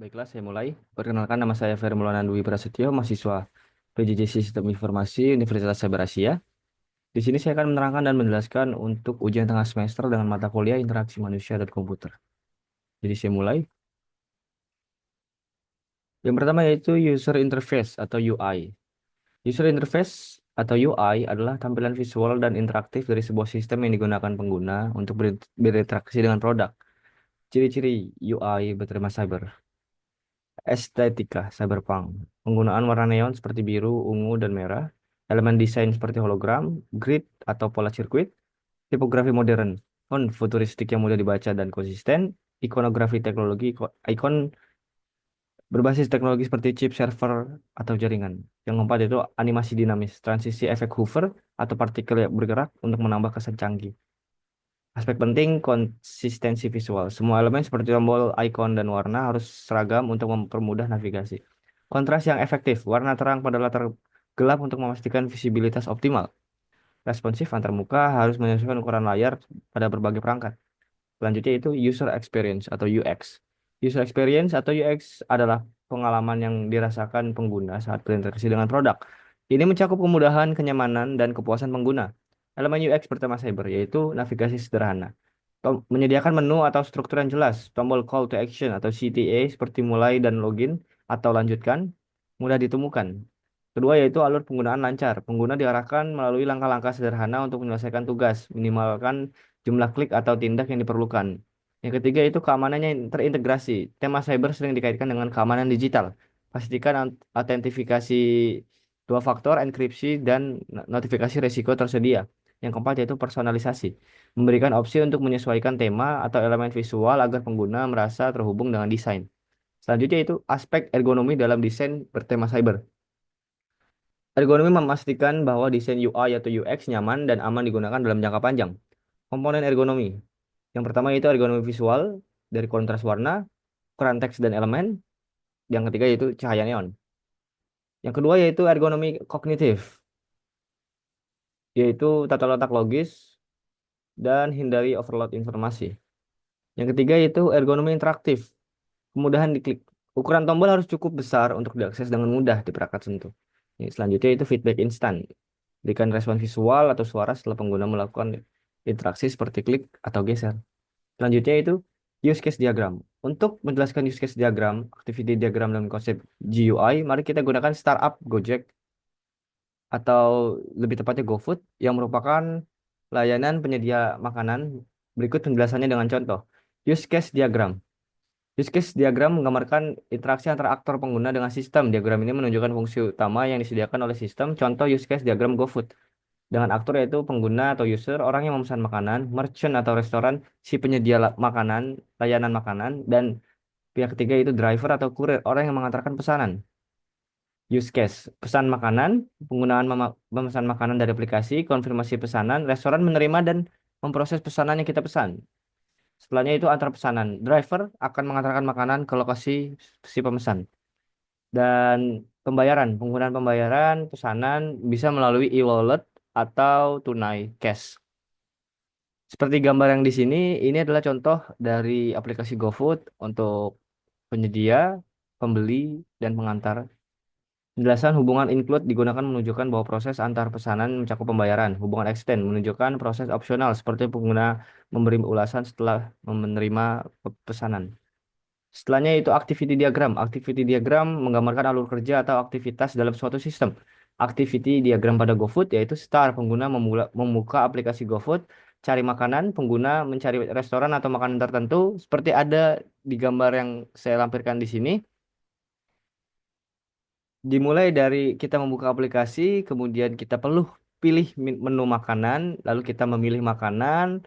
Baiklah, saya mulai. Perkenalkan, nama saya Ferry Maulana Dwi Prasetyo, mahasiswa PJJ Sistem Informasi Universitas Sabar Asia. Di sini saya akan menerangkan dan menjelaskan untuk ujian tengah semester dengan mata kuliah Interaksi Manusia dan Komputer. Jadi saya mulai. Yang pertama yaitu User Interface atau UI. User Interface atau UI adalah tampilan visual dan interaktif dari sebuah sistem yang digunakan pengguna untuk berinteraksi dengan produk. Ciri-ciri UI bertema cyber. Estetika cyberpunk. Penggunaan warna neon seperti biru, ungu, dan merah. Elemen desain seperti hologram, grid, atau pola sirkuit. Tipografi modern. Font futuristik yang mudah dibaca dan konsisten. Ikonografi teknologi. Ikon berbasis teknologi seperti chip, server, atau jaringan. Yang keempat itu animasi dinamis. Transisi efek hover atau partikel yang bergerak untuk menambah kesan canggih. Aspek penting konsistensi visual. Semua elemen seperti tombol, icon, dan warna harus seragam untuk mempermudah navigasi. Kontras yang efektif. Warna terang pada latar gelap untuk memastikan visibilitas optimal. Responsif antarmuka harus menyesuaikan ukuran layar pada berbagai perangkat. Selanjutnya itu user experience atau UX. User experience atau UX adalah pengalaman yang dirasakan pengguna saat berinteraksi dengan produk. Ini mencakup kemudahan, kenyamanan, dan kepuasan pengguna. Elemen UX bertema cyber yaitu navigasi sederhana. Menyediakan menu atau struktur yang jelas, tombol call to action atau CTA seperti mulai dan login atau lanjutkan, mudah ditemukan. Kedua yaitu alur penggunaan lancar. Pengguna diarahkan melalui langkah-langkah sederhana untuk menyelesaikan tugas, minimalkan jumlah klik atau tindak yang diperlukan. Yang ketiga itu keamanannya yang terintegrasi. Tema cyber sering dikaitkan dengan keamanan digital. Pastikan autentifikasi dua faktor, enkripsi, dan notifikasi risiko tersedia. Yang keempat yaitu personalisasi. Memberikan opsi untuk menyesuaikan tema atau elemen visual agar pengguna merasa terhubung dengan desain. Selanjutnya itu aspek ergonomi dalam desain bertema cyber. Ergonomi memastikan bahwa desain UI atau UX nyaman dan aman digunakan dalam jangka panjang. Komponen ergonomi. Yang pertama yaitu ergonomi visual dari kontras warna, ukuran teks dan elemen. Yang ketiga yaitu cahaya neon. Yang kedua yaitu ergonomi kognitif, yaitu tata letak logis dan hindari overload informasi. Yang ketiga yaitu ergonomi interaktif, kemudahan diklik. Ukuran tombol harus cukup besar untuk diakses dengan mudah di perangkat sentuh. Selanjutnya itu feedback instan. Berikan respon visual atau suara setelah pengguna melakukan interaksi seperti klik atau geser. Selanjutnya itu use case diagram. Untuk menjelaskan use case diagram, activity diagram dan konsep GUI, mari kita gunakan startup Gojek atau lebih tepatnya GoFood yang merupakan layanan penyedia makanan. Berikut penjelasannya dengan contoh. Use case diagram. Use case diagram menggambarkan interaksi antara aktor pengguna dengan sistem. Diagram ini menunjukkan fungsi utama yang disediakan oleh sistem. Contoh use case diagram GoFood. Dengan aktor yaitu pengguna atau user, orang yang memesan makanan, merchant atau restoran, si penyedia makanan, layanan makanan, dan pihak ketiga itu driver atau kurir, orang yang mengantarkan pesanan. Use case, pesan makanan, penggunaan memesan makanan dari aplikasi, konfirmasi pesanan, restoran menerima dan memproses pesanan yang kita pesan. Setelahnya itu antar pesanan. Driver akan mengantarkan makanan ke lokasi si pemesan. Dan pembayaran, penggunaan pembayaran pesanan bisa melalui e-wallet atau tunai cash. Seperti gambar yang di sini, ini adalah contoh dari aplikasi GoFood untuk penyedia, pembeli, dan pengantar. Penjelasan hubungan include digunakan menunjukkan bahwa proses antar pesanan mencakup pembayaran. Hubungan extend menunjukkan proses opsional seperti pengguna memberi ulasan setelah menerima pesanan. Setelahnya itu activity diagram. Activity diagram menggambarkan alur kerja atau aktivitas dalam suatu sistem. Activity diagram pada GoFood yaitu start pengguna membuka aplikasi GoFood, cari makanan, pengguna mencari restoran atau makanan tertentu seperti ada di gambar yang saya lampirkan di sini. Dimulai dari kita membuka aplikasi, kemudian kita perlu pilih menu makanan, lalu kita memilih makanan,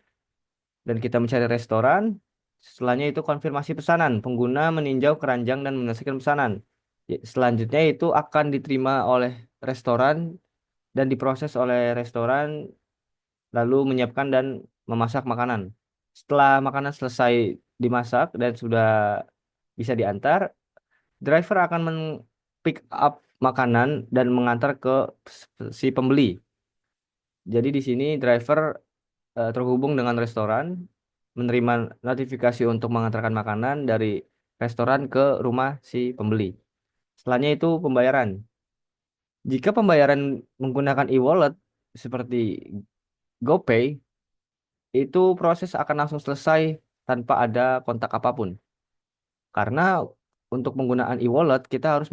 dan kita mencari restoran. Setelahnya itu konfirmasi pesanan. Pengguna meninjau keranjang dan menyelesaikan pesanan. Selanjutnya itu akan diterima oleh restoran dan diproses oleh restoran, lalu menyiapkan dan memasak makanan. Setelah makanan selesai dimasak dan sudah bisa diantar, driver akan pick up makanan dan mengantar ke si pembeli. Jadi di sini driver terhubung dengan restoran, menerima notifikasi untuk mengantarkan makanan dari restoran ke rumah si pembeli. Setelahnya itu pembayaran. Jika pembayaran menggunakan e-wallet seperti GoPay, itu proses akan langsung selesai tanpa ada kontak apapun. Karena untuk penggunaan e-wallet kita harus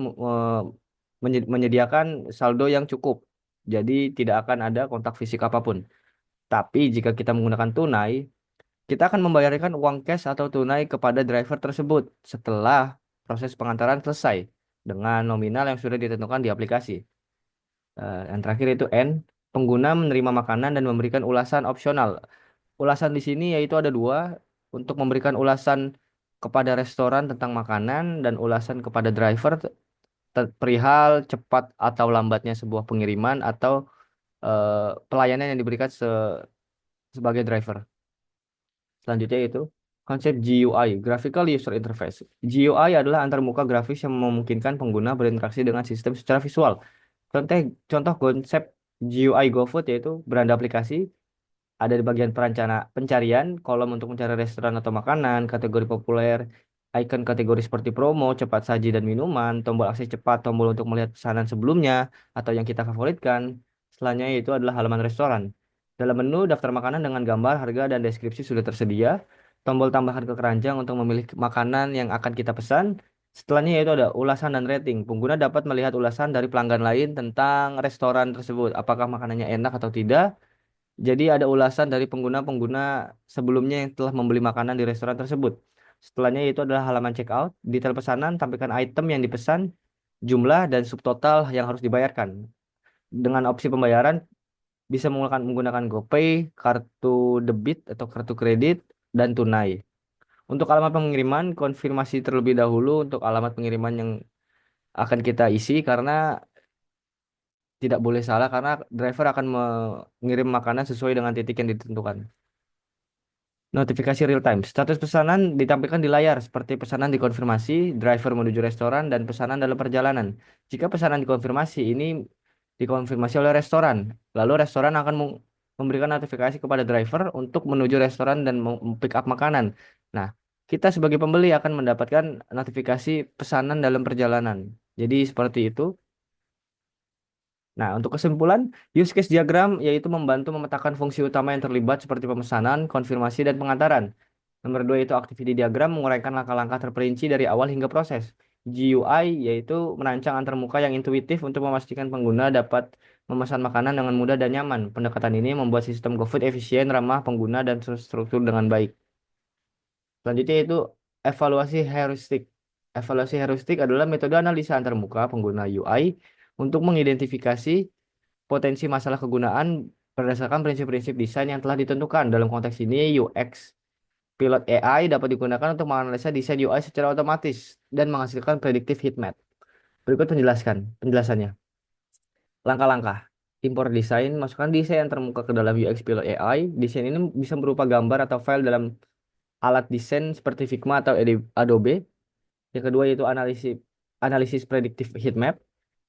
menyediakan saldo yang cukup. Jadi tidak akan ada kontak fisik apapun. Tapi jika kita menggunakan tunai, kita akan membayarkan uang cash atau tunai kepada driver tersebut setelah proses pengantaran selesai dengan nominal yang sudah ditentukan di aplikasi. Yang terakhir itu N, pengguna menerima makanan dan memberikan ulasan opsional. Ulasan di sini yaitu ada dua, untuk memberikan ulasan kepada restoran tentang makanan dan ulasan kepada driver perihal cepat atau lambatnya sebuah pengiriman atau pelayanan yang diberikan sebagai driver. Selanjutnya itu konsep GUI, Graphical User Interface. GUI adalah antarmuka grafis yang memungkinkan pengguna berinteraksi dengan sistem secara visual. Contoh, contoh konsep GUI GoFood yaitu beranda aplikasi, ada di bagian pencarian, kolom untuk mencari restoran atau makanan, kategori populer, icon kategori seperti promo, cepat saji dan minuman, tombol akses cepat, tombol untuk melihat pesanan sebelumnya atau yang kita favoritkan. Selanjutnya itu adalah halaman restoran. Dalam menu, daftar makanan dengan gambar, harga, dan deskripsi sudah tersedia. Tombol tambahkan ke keranjang untuk memilih makanan yang akan kita pesan. Setelahnya yaitu ada ulasan dan rating. Pengguna dapat melihat ulasan dari pelanggan lain tentang restoran tersebut. Apakah makanannya enak atau tidak. Jadi ada ulasan dari pengguna-pengguna sebelumnya yang telah membeli makanan di restoran tersebut. Setelahnya itu adalah halaman checkout, detail pesanan, tampilkan item yang dipesan, jumlah dan subtotal yang harus dibayarkan. Dengan opsi pembayaran bisa menggunakan GoPay, kartu debit atau kartu kredit, dan tunai. Untuk alamat pengiriman, konfirmasi terlebih dahulu untuk alamat pengiriman yang akan kita isi karena tidak boleh salah karena driver akan mengirim makanan sesuai dengan titik yang ditentukan. Notifikasi real time. Status pesanan ditampilkan di layar seperti pesanan dikonfirmasi, driver menuju restoran, dan pesanan dalam perjalanan. Jika pesanan dikonfirmasi, ini dikonfirmasi oleh restoran. Lalu restoran akan memberikan notifikasi kepada driver untuk menuju restoran dan pick up makanan. Nah, kita sebagai pembeli akan mendapatkan notifikasi pesanan dalam perjalanan. Jadi seperti itu. Nah, untuk kesimpulan, use case diagram yaitu membantu memetakan fungsi utama yang terlibat seperti pemesanan, konfirmasi, dan pengantaran. Nomor dua itu activity diagram menguraikan langkah-langkah terperinci dari awal hingga proses. GUI yaitu merancang antarmuka yang intuitif untuk memastikan pengguna dapat memesan makanan dengan mudah dan nyaman. Pendekatan ini membuat sistem GoFood efisien, ramah pengguna, dan terstruktur dengan baik. Selanjutnya itu evaluasi heuristik. Evaluasi heuristik adalah metode analisa antarmuka pengguna UI untuk mengidentifikasi potensi masalah kegunaan berdasarkan prinsip-prinsip desain yang telah ditentukan. Dalam konteks ini, UX pilot AI dapat digunakan untuk menganalisa desain UI secara otomatis dan menghasilkan predictive heat map. Berikut penjelasannya. Langkah-langkah. Impor desain, masukkan desain yang termuka ke dalam UX pilot AI. Desain ini bisa berupa gambar atau file dalam alat desain seperti Figma atau Adobe. Yang kedua yaitu analisis analisis predictive heat map.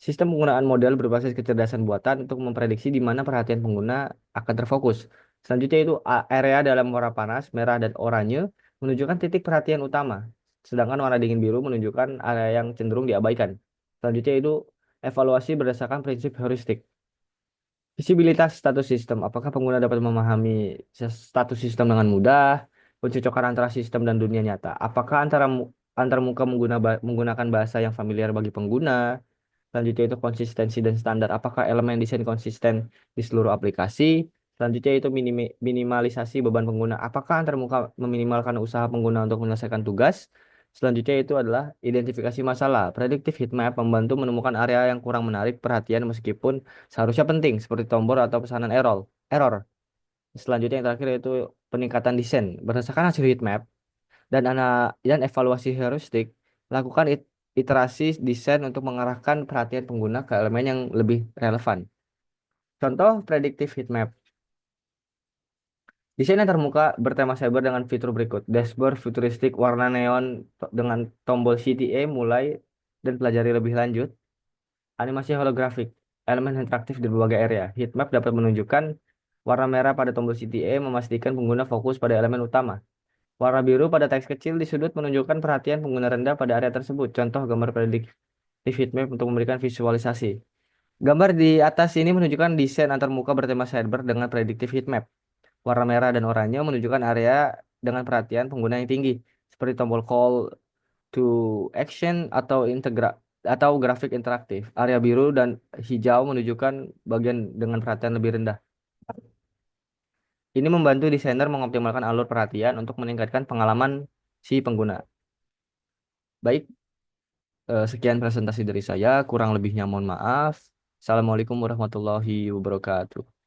Sistem penggunaan model berbasis kecerdasan buatan untuk memprediksi di mana perhatian pengguna akan terfokus. Selanjutnya itu area dalam warna panas, merah dan oranye menunjukkan titik perhatian utama. Sedangkan warna dingin biru menunjukkan area yang cenderung diabaikan. Selanjutnya itu evaluasi berdasarkan prinsip heuristik. Visibilitas status sistem. Apakah pengguna dapat memahami status sistem dengan mudah? Pencocokan antara sistem dan dunia nyata. Apakah antar muka menggunakan bahasa yang familiar bagi pengguna? Selanjutnya itu konsistensi dan standar. Apakah elemen desain konsisten di seluruh aplikasi? Selanjutnya itu minimalisasi beban pengguna. Apakah antarmuka meminimalkan usaha pengguna untuk menyelesaikan tugas? Selanjutnya itu adalah identifikasi masalah. Predictive heat map membantu menemukan area yang kurang menarik perhatian meskipun seharusnya penting, seperti tombol atau pesanan error. Selanjutnya yang terakhir itu peningkatan desain. Berdasarkan hasil heat map dan evaluasi heuristik, lakukan iterasi desain untuk mengarahkan perhatian pengguna ke elemen yang lebih relevan. Contoh predictive heat map. Desain yang termuka bertema cyber dengan fitur berikut. Dashboard futuristik warna neon dengan tombol CTA mulai dan pelajari lebih lanjut. Animasi holografik. Elemen interaktif di berbagai area. Heat map dapat menunjukkan warna merah pada tombol CTA memastikan pengguna fokus pada elemen utama. Warna biru pada teks kecil di sudut menunjukkan perhatian pengguna rendah pada area tersebut. Contoh gambar prediktif heatmap untuk memberikan visualisasi. Gambar di atas ini menunjukkan desain antarmuka bertema sidebar dengan prediktif heatmap. Warna merah dan oranye menunjukkan area dengan perhatian pengguna yang tinggi, seperti tombol call to action atau grafik interaktif. Area biru dan hijau menunjukkan bagian dengan perhatian lebih rendah. Ini membantu desainer mengoptimalkan alur perhatian untuk meningkatkan pengalaman si pengguna. Baik, sekian presentasi dari saya. Kurang lebihnya mohon maaf. Assalamualaikum warahmatullahi wabarakatuh.